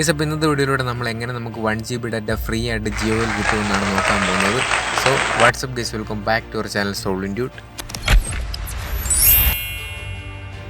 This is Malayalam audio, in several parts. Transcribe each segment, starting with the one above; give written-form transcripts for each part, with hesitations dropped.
ഈസ് അപ്പോൾ ഇന്നത്തെ വീഡിയോയിലൂടെ നമ്മൾ എങ്ങനെ നമുക്ക് 1 GB ഡാറ്റ ഫ്രീ ആയിട്ട് ജിയോയിൽ കിട്ടുമെന്നാണ് നോക്കാൻ പോകുന്നത്. So WhatsApp guys, welcome back to our channel solving dude.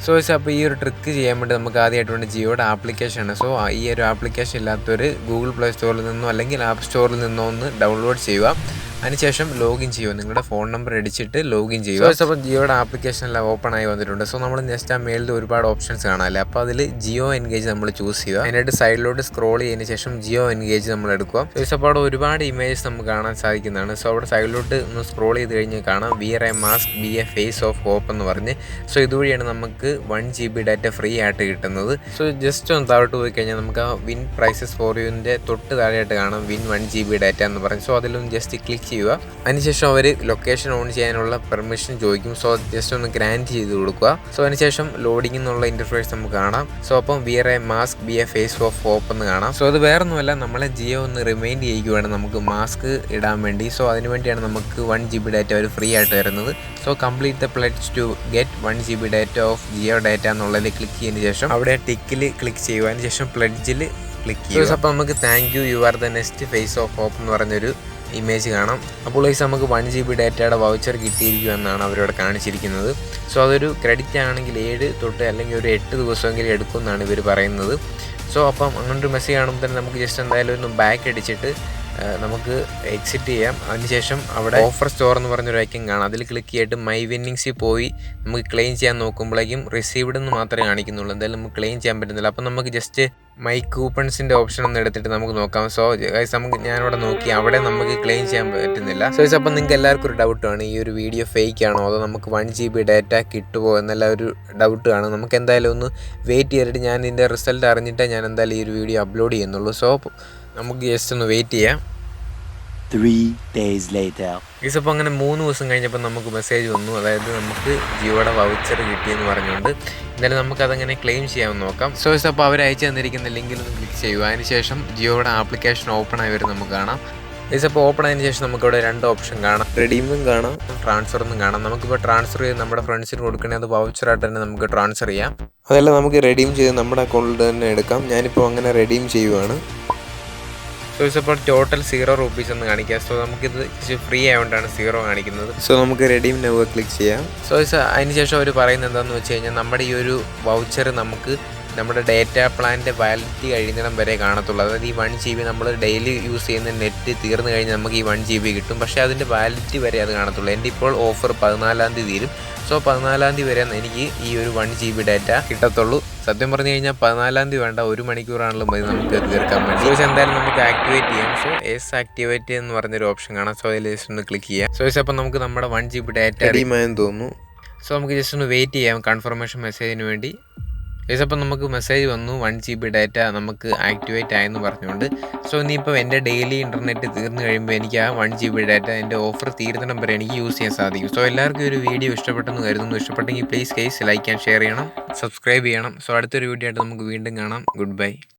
So അപ്പോൾ ഈ ഒരു ട്രിക്ക് ചെയ്യാൻ വേണ്ടി നമുക്ക് ആദ്യമായിട്ട് വേണ്ട ജിയോയുടെ ആപ്ലിക്കേഷനാണ്. സോ ഈ ഒരു ആപ്ലിക്കേഷൻ ഇല്ലാത്തവർ ഗൂഗിൾ പ്ലേ സ്റ്റോറിൽ നിന്നോ അല്ലെങ്കിൽ ആപ്പ് സ്റ്റോറിൽ നിന്നോ ഒന്ന് ഡൗൺലോഡ് ചെയ്യുക. അതിനുശേഷം ലോഗിൻ ചെയ്യുക. നിങ്ങളുടെ ഫോൺ നമ്പർ അടിച്ചിട്ട് ലോഗിൻ ചെയ്യുക. സോ അപ്പോൾ ജിയോയുടെ ആപ്ലിക്കേഷനെല്ലാം ഓപ്പൺ ആയി വന്നിട്ടുണ്ട്. സോ നമ്മൾ ജസ്റ്റ് ആ മേളിൽ ഒരുപാട് ഓപ്ഷൻസ് കാണാമല്ലേ, അപ്പോൾ അതിൽ ജിയോ എൻഗേജ് നമ്മൾ ചൂസ് ചെയ്യുക. അതിനായിട്ട് സൈഡിലോട്ട് സ്ക്രോൾ ചെയ്തതിന് ശേഷം ജിയോ എൻഗേജ് നമ്മൾ എടുക്കുക. സോ അപ്പോൾ അവിടെ ഒരുപാട് ഇമേജസ് നമുക്ക് കാണാൻ സാധിക്കുന്നതാണ്. സോ അവിടെ സൈഡിലോട്ട് ഒന്ന് സ്ക്രോൾ ചെയ്ത് കഴിഞ്ഞ് കാണാം wear a mask be a face of hope എന്ന് പറഞ്ഞ്. സോ ഇതുവഴിയാണ് നമുക്ക് 1 GB ഡാറ്റ ഫ്രീ ആയിട്ട് കിട്ടുന്നത്. സോ ജസ്റ്റ് ഒന്ന് താഴോട്ട് പോയി കഴിഞ്ഞാൽ നമുക്ക് ആ വിൻ പ്രൈസസ് ഫോർ യുവിൻ്റെ തൊട്ട് താഴെയായിട്ട് കാണാം വിൻ 1 GB ഡാറ്റ എന്ന് പറയും. സോ അതിലൊന്ന് ജസ്റ്റ് ക്ലിക്ക് ചെയ്യുക. അതിനുശേഷം അവർ ലൊക്കേഷൻ ഓൺ ചെയ്യാനുള്ള പെർമിഷൻ ചോദിക്കും. സോ ജസ്റ്റ് ഒന്ന് ഗ്രാൻഡ് ചെയ്ത് കൊടുക്കുക. സോ അതിനുശേഷം ലോഡിംഗ് എന്നുള്ള ഇൻ്റർഫേസ് നമുക്ക് കാണാം. സോ അപ്പം wear a mask be a face of hope എന്ന് കാണാം. സോ അത് വേറെ ഒന്നുമല്ല, നമ്മളെ ജിയോ ഒന്ന് റിമൈൻഡ് ചെയ്യുകയാണ് നമുക്ക് മാസ്ക് ഇടാൻ വേണ്ടി. സോ അതിന് വേണ്ടിയാണ് നമുക്ക് 1 GB ഡാറ്റ അവർ ഫ്രീ ആയിട്ട് തരുന്നത്. So complete the pledge to get 1 GB data of Jio data എന്നുള്ളതിൽ ക്ലിക്ക് ചെയ്തതിന് ശേഷം അവിടെ ടിക്കിൽ ക്ലിക്ക് ചെയ്യുക. അതിന് ശേഷം പ്ലെഡ്ജിൽ ക്ലിക്ക് ചെയ്യുക. അപ്പോൾ നമുക്ക് thank you are the next face of hope എന്ന് പറഞ്ഞൊരു ഇമേജ് കാണാം. അപ്പോൾ നമുക്ക് 1 GB ഡാറ്റയുടെ വൗച്ചർ കിട്ടിയിരിക്കുമെന്നാണ് അവരോട് കാണിച്ചിരിക്കുന്നത്. സോ അതൊരു ക്രെഡിറ്റ് ആണെങ്കിൽ 7 തൊട്ട് അല്ലെങ്കിൽ ഒരു 8 ദിവസമെങ്കിലും എടുക്കുമെന്നാണ് ഇവർ പറയുന്നത്. സോ അപ്പം അങ്ങനൊരു മെസ്സേജ് കാണുമ്പോൾ തന്നെ നമുക്ക് ജസ്റ്റ് എന്തായാലും ഒന്ന് ബാക്ക് അടിച്ചിട്ട് നമുക്ക് എക്സിറ്റ് ചെയ്യാം. അതിനുശേഷം അവിടെ ഓഫർ സ്റ്റോർ എന്ന് പറഞ്ഞൊരു ഐക്കൺ കാണാം. അതിൽ ക്ലിക്ക് ചെയ്തിട്ട് മൈ വിന്നിങ്സിൽ പോയി നമുക്ക് ക്ലെയിം ചെയ്യാൻ നോക്കുമ്പോഴേക്കും റിസീവ്ഡ് എന്ന് മാത്രമേ കാണിക്കുന്നുള്ളൂ. എന്തായാലും നമുക്ക് ക്ലെയിം ചെയ്യാൻ പറ്റുന്നില്ല. അപ്പോൾ നമുക്ക് ജസ്റ്റ് മൈ കൂപ്പൺസിൻ്റെ ഓപ്ഷൻ ഒന്ന് എടുത്തിട്ട് നമുക്ക് നോക്കാം. സോ ഗൈസ് നമുക്ക് ഞാനിവിടെ നോക്കി, അവിടെ നമുക്ക് ക്ലെയിം ചെയ്യാൻ പറ്റുന്നില്ല. സോ അപ്പം നിങ്ങൾക്ക് എല്ലാവർക്കും ഒരു ഡൗട്ടാണ്, ഈ ഒരു വീഡിയോ ഫേക്ക് ആണോ അതോ നമുക്ക് 1 GB ഡാറ്റ കിട്ടുമോ എന്നുള്ള ഒരു ഡൗട്ട് കാണും. നമുക്ക് എന്തായാലും ഒന്ന് വെയിറ്റ് ചെയ്തിട്ട് ഞാൻ ഇതിൻ്റെ റിസൾട്ട് അറിഞ്ഞിട്ടേ ഞാൻ എന്തായാലും ഈ ഒരു വീഡിയോ അപ്ലോഡ് ചെയ്യുന്നുള്ളൂ. സോ നമുക്ക് ജസ്റ്റ് ഒന്ന് വെയിറ്റ് ചെയ്യാം. 3 days later. ഇപ്പോൾ അങ്ങനെ 3 ദിവസം കഴിഞ്ഞപ്പോൾ നമുക്ക് മെസ്സേജ് വന്നു, അതായത് നമുക്ക് ജിയോയുടെ വൗച്ചർ കിട്ടിയെന്ന് പറഞ്ഞുകൊണ്ട്. എന്തായാലും നമുക്കതങ്ങനെ ക്ലെയിം ചെയ്യാമെന്ന് നോക്കാം. സോ അപ്പോൾ അവർ അയച്ചു തന്നിരിക്കുന്ന ലിങ്കിൽ ഒന്ന് ക്ലിക്ക് ചെയ്യുക. അതിനുശേഷം ജിയോയുടെ ആപ്ലിക്കേഷൻ ഓപ്പൺ ആയി വരും നമുക്ക് കാണാം. ഇപ്പോൾ ഓപ്പൺ ആയതിനു ശേഷം നമുക്കിവിടെ 2 ഓപ്ഷൻ കാണാം, റെഡീമും കാണാം ട്രാൻസ്ഫറെന്നും കാണാം. നമുക്കിപ്പോൾ ട്രാൻസ്ഫർ ചെയ്ത് നമ്മുടെ ഫ്രണ്ട്സിന് കൊടുക്കണേ അത് വൗച്ചറായിട്ട് തന്നെ നമുക്ക് ട്രാൻസ്ഫർ ചെയ്യാം. അതല്ല നമുക്ക് റെഡീം ചെയ്ത് നമ്മുടെ അക്കൗണ്ടിൽ തന്നെ എടുക്കാം. ഞാനിപ്പോൾ അങ്ങനെ റെഡീം ചെയ്യുവാണ്. സോ ഇപ്പോൾ ടോട്ടൽ 0 rupees എന്ന് കാണിക്കുക. സോ നമുക്കിത് ഫ്രീ ആയതുകൊണ്ടാണ് 0 കാണിക്കുന്നത്. സോ നമുക്ക് റെഡീം നൗ ക്ലിക്ക് ചെയ്യാം. സോ അതിനുശേഷം അവർ പറയുന്നത് എന്താണെന്ന് വെച്ച് കഴിഞ്ഞാൽ നമ്മുടെ ഈ ഒരു വൗച്ചർ നമുക്ക് നമ്മുടെ ഡേറ്റ പ്ലാനിൻ്റെ വാലിഡിറ്റി കഴിയുന്നിടം വരെ കാണത്തുള്ളൂ. അതായത് ഈ 1 GB നമ്മൾ ഡെയിലി യൂസ് ചെയ്യുന്ന നെറ്റ് തീർന്നു കഴിഞ്ഞാൽ നമുക്ക് ഈ 1 GB കിട്ടും. പക്ഷേ അതിൻ്റെ വാലിഡിറ്റി വരെ അത് കാണത്തുള്ളൂ. എൻ്റെ ഇപ്പോൾ ഓഫർ 14-ാം തീയതി തീരും. സോ 14-ാം തീയതി വരെ എനിക്ക് ഈ ഒരു 1 GB ഡാറ്റ കിട്ടത്തുള്ളൂ. സത്യം പറഞ്ഞു കഴിഞ്ഞാൽ 14-ാം തീയതി വേണ്ട, 1 മണിക്കൂറാണല്ലോ മതി നമുക്ക് തീർക്കാൻ വേണ്ടി. സോ എന്തായാലും നമുക്ക് ആക്ടിവേറ്റ് ചെയ്യാം. സോ ആക്ടിവേറ്റ് എന്ന് പറഞ്ഞൊരു ഓപ്ഷൻ കാണാം. സോ അതിൽ ജസ്റ്റ് ഒന്ന് ക്ലിക്ക് ചെയ്യാം. സോ അപ്പോൾ നമുക്ക് നമ്മുടെ 1 GB ഡാറ്റ റെഡീമായെന്ന് തോന്നുന്നു. സോ നമുക്ക് ജസ്റ്റ് ഒന്ന് വെയിറ്റ് ചെയ്യാം കൺഫർമേഷൻ മെസ്സേജിന് വേണ്ടി. അപ്പോൾ നമുക്ക് മെസ്സേജ് വന്നു 1 GB ഡാറ്റ നമുക്ക് ആക്ടിവേറ്റ് ആയെന്ന് പറഞ്ഞുകൊണ്ട്. സോ ഇനിയിപ്പോൾ എൻ്റെ ഡെയിലി ഇൻ്റർനെറ്റ് തീർന്നു കഴിയുമ്പോൾ എനിക്ക് ആ 1 GB ഡാറ്റ എൻ്റെ ഓഫർ തീരുന്നിടം വരെ എനിക്ക് യൂസ് ചെയ്യാൻ സാധിക്കും. സോ എല്ലാവർക്കും ഒരു വീഡിയോ ഇഷ്ടപ്പെട്ടെന്ന് കരുതുന്നു. ഇഷ്ടപ്പെട്ടെങ്കിൽ please guys like and share ചെയ്യണം, സബ്സ്ക്രൈബ് ചെയ്യണം. സോ അടുത്തൊരു വീഡിയോ ആയിട്ട് നമുക്ക് വീണ്ടും കാണാം. Good bye.